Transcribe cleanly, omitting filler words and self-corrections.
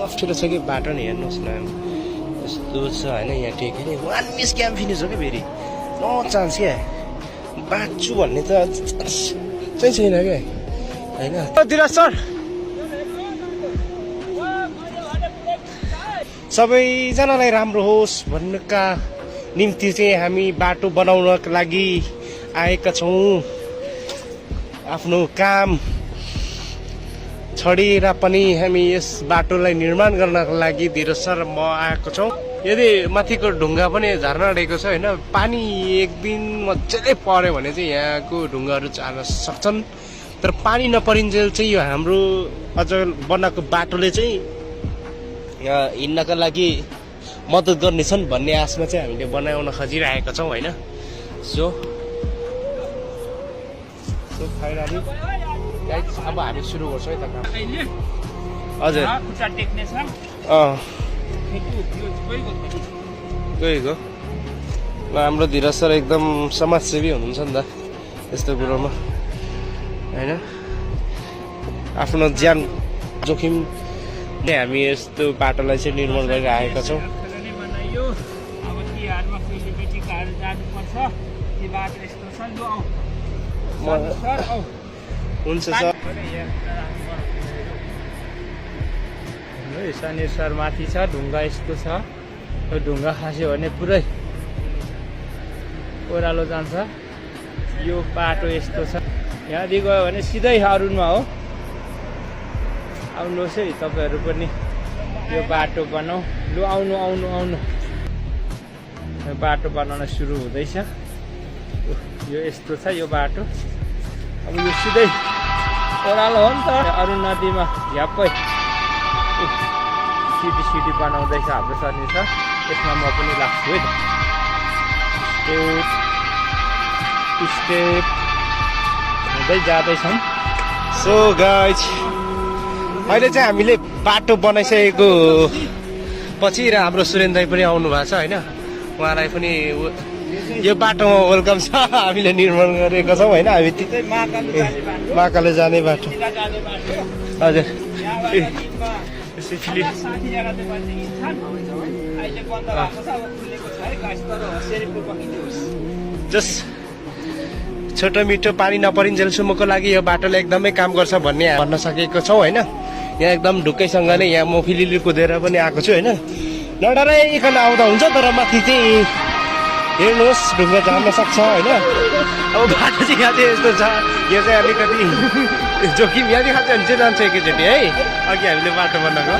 अप्ठ्यारो छ कि बाटो नि हेर्नुहोस् न यस्तो छ होइन यहाँ टेके नि वान मिस क्याम्प फिनिस हो क्या फेरि नो चान्स क्या बाँच्छु भन्ने त चाहिँ छैन क्या होइन सर सबैजनालाई राम्रो होस् भन्नुका निम्ति चाहिँ हामी बाटो बनाउनको लागि आएका छौँ आफ्नो काम छोडेर पनि हामी यस बाटोलाई निर्माण गर्नको लागि धीरज सर म आएको छौँ यदि माथिको ढुङ्गा पनि झर्न रहेको छ होइन पानी एक दिन मजाले पर्यो भने चाहिँ यहाँको ढुङ्गाहरू झार्न सक्छन् तर पानी नपरिन्जेल चाहिँ यो हाम्रो अझ बनाएको बाटोले चाहिँ हिँड्नका लागि मद्दत गर्नेछन् भन्ने आशमा चाहिँ हामीले बनाउन खोजिरहेका छौँ होइन सो फाइनली अब हामी सुरु गर्छौँ है त काम हजुर गएको ल हाम्रो धीरज सर एकदम समाजसेवी हुनुहुन्छ नि त यस्तो कुरोमा होइन आफ्नो ज्यान जोखिम हामी यस्तो बाटोलाई चाहिँ निर्माण गरेर आएका छौँ हुन्छ सर शनि सर माथि छ ढुङ्गा यस्तो छ यो ढुङ्गा खस्यो भने पुरै ओह्रालो जान्छ यो बाटो यस्तो छ यहाँदेखि गयो भने सिधै अरुणमा हो आउनुहोस् है तपाईँहरू पनि यो बाटो बनाऊ लु आउनु आउनु आउनु यो बाटो बनाउन सुरु हुँदैछ यो यस्तो छ यो बाटो अब यो सिधै ओह्रालो हो नि त अरुण नदीमा झ्याप्पै सिडी बनाउँदैछ हाम्रो शनि सर यसमा म पनि लाग्छु है स्टेप हुँदै जाँदैछन् सो गाइज अहिले चाहिँ हामीले बाटो बनाइसकेको पछि र हाम्रो सुरेन दाई पनि आउनु भएको छ होइन उहाँलाई पनि यो बाटोमा वेलकम छ हामीले निर्माण गरेका छौँ होइन हामी महाकाले जाने बाटो हजुर जस्ट छोटो मिठो पानी नपरिन्जेलसम्मको लागि यो बाटोले एकदमै काम गर्छ भन्ने भन्न सकेको छौँ होइन यहाँ एकदम ढुक्कैसँग नै यहाँ म फिलिली कुदेर पनि आएको छु होइन नडराइकन आउँदा हुन्छ तर माथि चाहिँ हेर्नुहोस् ढुङ्गा जान सक्छ होइन अब बाटो चाहिँ यहाँ चाहिँ यस्तो छ यो चाहिँ अलिकति जोखिम यहाँदेखि चाहिँ जान्छ एकैचोटि है अघि हामीले बाटो बनाएको